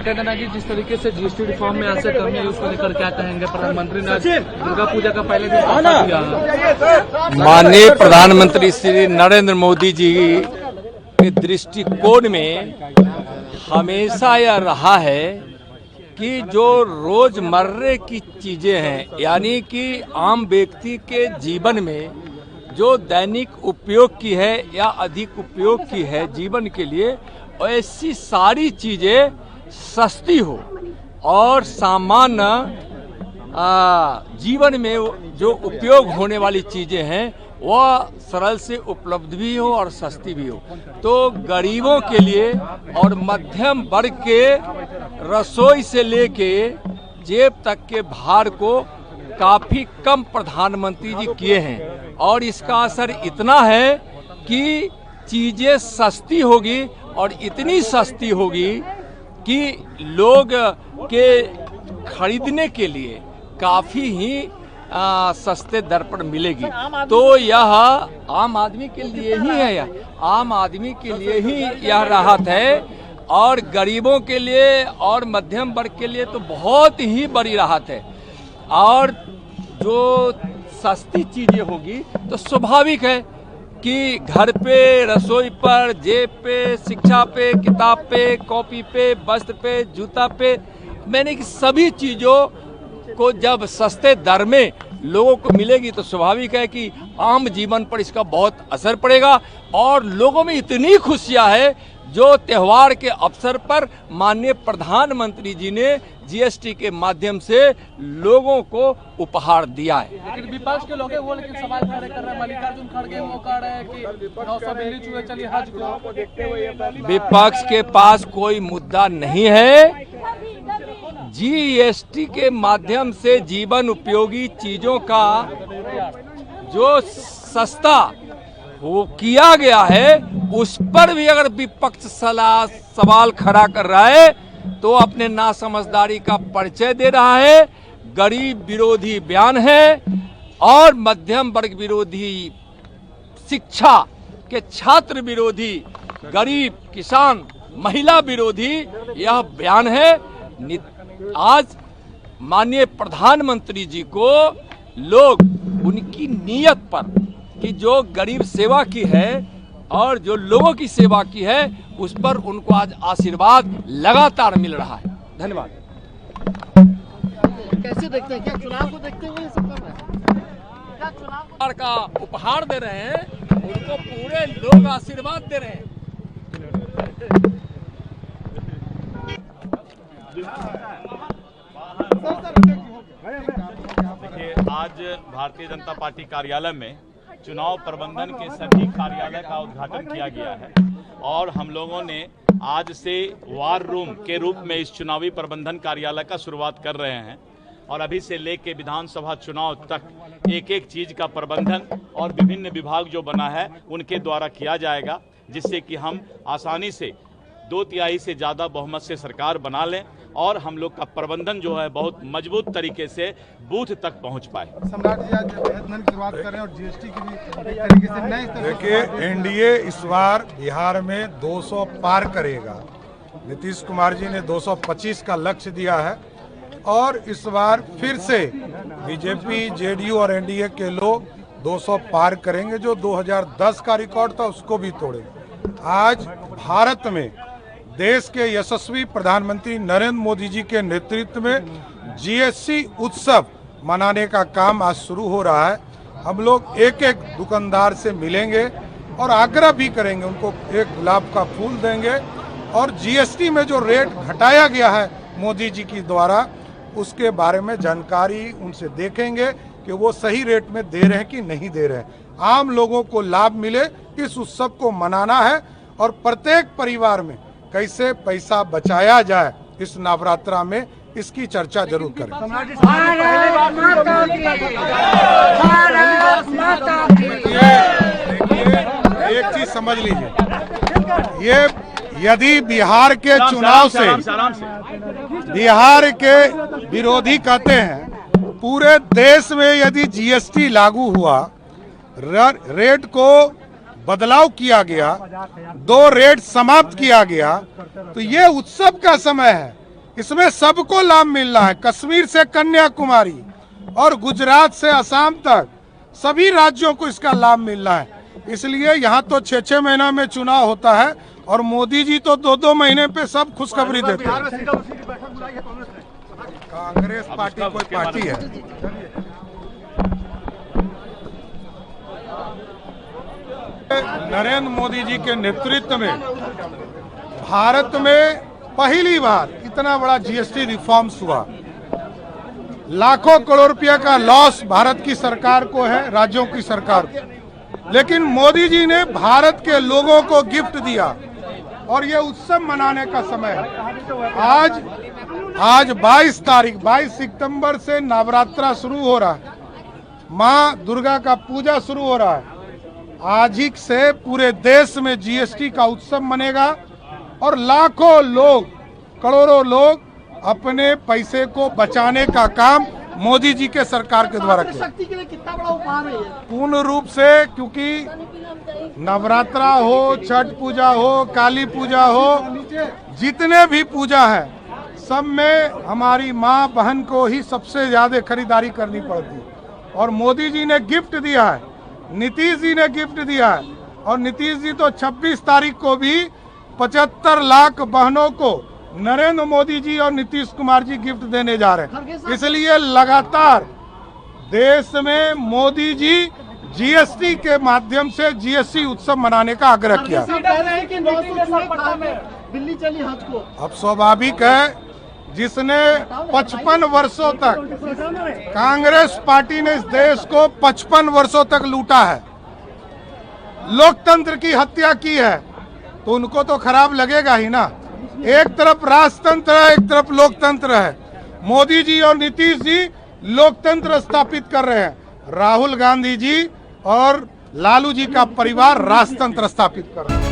कहते हैं कि जिस तरीके से जीएसटी रिफॉर्म में ऐसे कमी है उसको लेकर क्या कहेंगे? प्रधानमंत्री ने दुर्गा पूजा का पहले दिन तोहफा दिया। माननीय प्रधानमंत्री श्री नरेंद्र मोदी जी के दृष्टिकोण में हमेशा यह रहा है कि जो रोजमर्रे की चीजें हैं, यानी कि आम व्यक्ति के जीवन में जो दैनिक उपयोग की है या अधिक उपयोग की है जीवन के लिए, ऐसी सारी चीजें सस्ती हो और सामान्य जीवन में जो उपयोग होने वाली चीजें हैं वह सरल से उपलब्ध भी हो और सस्ती भी हो। तो गरीबों के लिए और मध्यम वर्ग के रसोई से लेके जेब तक के भार को काफी कम प्रधानमंत्री जी किए हैं और इसका असर इतना है कि चीजें सस्ती होगी और इतनी सस्ती होगी कि लोग के खरीदने के लिए काफी ही सस्ते दर पर मिलेगी। तो यह आम आदमी के लिए ही है, यह आम आदमी के लिए ही यह राहत है और गरीबों के लिए और मध्यम वर्ग के लिए तो बहुत ही बड़ी राहत है। और जो सस्ती चीजें होगी तो स्वाभाविक है कि घर पे, रसोई पर, जेब पे, शिक्षा पे, किताब पे, कॉपी पे, वस्त्र पे, जूता पे, मैंने कि सभी चीजों को जब सस्ते दर में लोगों को मिलेगी तो स्वाभाविक है कि आम जीवन पर इसका बहुत असर पड़ेगा। और लोगों में इतनी खुशियां है जो त्योहार के अवसर पर माननीय प्रधानमंत्री जी ने जीएसटी के माध्यम से लोगों को उपहार दिया है। लेकिन विपक्ष के लोग वो लेकिन सवाल खड़े कर रहे हैं, मल्लिकार्जुन खड़गे वो कह रहे हैं कि 900 बिल्ली चूहे चली हज को देखते हुए। विपक्ष के पास कोई मुद्दा नहीं है। जीएसटी के माध्यम से जीवन उपयोगी चीजों का जो सस्ता वो किया गया है उस पर भी अगर विपक्ष सवाल खड़ा कर रहा है तो अपने नासमझदारी का परिचय दे रहा है। गरीब विरोधी बयान है और मध्यम वर्ग विरोधी, शिक्षा के छात्र विरोधी, गरीब, किसान, महिला विरोधी यह बयान है। आज माननीय प्रधानमंत्री जी को लोग उनकी नीयत पर कि जो गरीब सेवा की है और जो लोगों की सेवा की है उस पर उनको आज आशीर्वाद लगातार मिल रहा है। धन्यवाद। कैसे देखते हैं, क्या चुनाव को देखते हुए सब कर रहे हैं? क्या चुनाव का उपहार दे रहे हैं, उनको पूरे लोग आशीर्वाद दे रहे हैं। देखिए, आज भारतीय जनता पार्टी कार्यालय में चुनाव प्रबंधन के सभी कार्यालय का उद्घाटन किया गया है और हम लोगों ने आज से वार रूम के रूप में इस चुनावी प्रबंधन कार्यालय का शुरुआत कर रहे हैं और अभी से लेके विधानसभा चुनाव तक एक एक चीज का प्रबंधन और विभिन्न विभाग जो बना है उनके द्वारा किया जाएगा, जिससे कि हम आसानी से 2/3 से ज़्यादा बहुमत से सरकार बना लें और हम लोग का प्रबंधन जो है बहुत मजबूत तरीके से बूथ तक पहुंच पाए। सम्राट जी आज की शुरुआत कर रहे हैं और जीएसटी की भी एक तरीके से नए। देखिए, एनडीए इस बार बिहार में 200 पार करेगा। नीतीश कुमार जी ने 225 का लक्ष्य दिया है और इस बार फिर से बीजेपी, जेडीयू और एनडीए के लोग 200 पार करेंगे। जो 2010 का रिकॉर्ड था उसको भी तोड़ेंगे। आज भारत में देश के यशस्वी प्रधानमंत्री नरेंद्र मोदी जी के नेतृत्व में जीएसटी उत्सव मनाने का काम आज शुरू हो रहा है। हम लोग एक एक दुकानदार से मिलेंगे और आग्रह भी करेंगे, उनको एक गुलाब का फूल देंगे और जीएसटी में जो रेट घटाया गया है मोदी जी की द्वारा उसके बारे में जानकारी उनसे देखेंगे कि वो सही रेट में दे रहे हैं कि नहीं दे रहे हैं। आम लोगों को लाभ मिले, इस उत्सव को मनाना है और प्रत्येक परिवार में कैसे पैसा बचाया जाए इस नवरात्रा में, इसकी चर्चा जरूर करें। एक चीज समझ लीजिए, ये यदि बिहार के चुनाव से बिहार के विरोधी कहते हैं पूरे देश में यदि जीएसटी लागू हुआ, रेट को बदलाव किया गया, 2 रेट समाप्त किया गया, तो ये उत्सव का समय है। इसमें सबको लाभ मिल रहा है, कश्मीर से कन्याकुमारी और गुजरात से असम तक सभी राज्यों को इसका लाभ मिल रहा है। इसलिए यहाँ तो 6-6 महीना में चुनाव होता है और मोदी जी तो 2-2 महीने पे सब खुशखबरी देते हैं। कांग्रेस पार्टी कोई पार्टी है? नरेंद्र मोदी जी के नेतृत्व में भारत में पहली बार इतना बड़ा जीएसटी रिफॉर्म्स हुआ। लाखों करोड़ रुपया का लॉस भारत की सरकार को है, राज्यों की सरकार को, लेकिन मोदी जी ने भारत के लोगों को गिफ्ट दिया और ये उत्सव मनाने का समय है। आज 22 सितंबर से नवरात्रा शुरू हो रहा है, माँ दुर्गा का पूजा शुरू हो रहा है। आज ही से पूरे देश में जीएसटी का उत्सव मनेगा और लाखों लोग, करोड़ों लोग अपने पैसे को बचाने का काम मोदी जी के सरकार के द्वारा किया। शक्ति के लिए कितना बड़ा उपहार है ये? पूर्ण रूप से, क्योंकि नवरात्रा हो, छठ पूजा हो, काली पूजा हो, जितने भी पूजा है सब में हमारी माँ बहन को ही सबसे ज्यादा खरीदारी करनी पड़ती है और मोदी जी ने गिफ्ट दिया है, नीतीश जी ने गिफ्ट दिया है और नीतीश जी तो 26 तारीख को भी 75 लाख बहनों को नरेंद्र मोदी जी और नीतीश कुमार जी गिफ्ट देने जा रहे हैं। इसलिए लगातार देश में मोदी जी जीएसटी के माध्यम से जीएसटी उत्सव मनाने का आग्रह किया। कह रहे हैं कि 900 खा में दिल्ली चली हज को। अब स्वाभाविक है, जिसने 55 वर्षों तक कांग्रेस पार्टी ने इस देश को 55 वर्षों तक लूटा है, लोकतंत्र की हत्या की है, तो उनको तो खराब लगेगा ही ना। एक तरफ राजतंत्र है, एक तरफ लोकतंत्र है। मोदी जी और नीतीश जी लोकतंत्र स्थापित कर रहे हैं, राहुल गांधी जी और लालू जी का परिवार राजतंत्र स्थापित कर रहे हैं।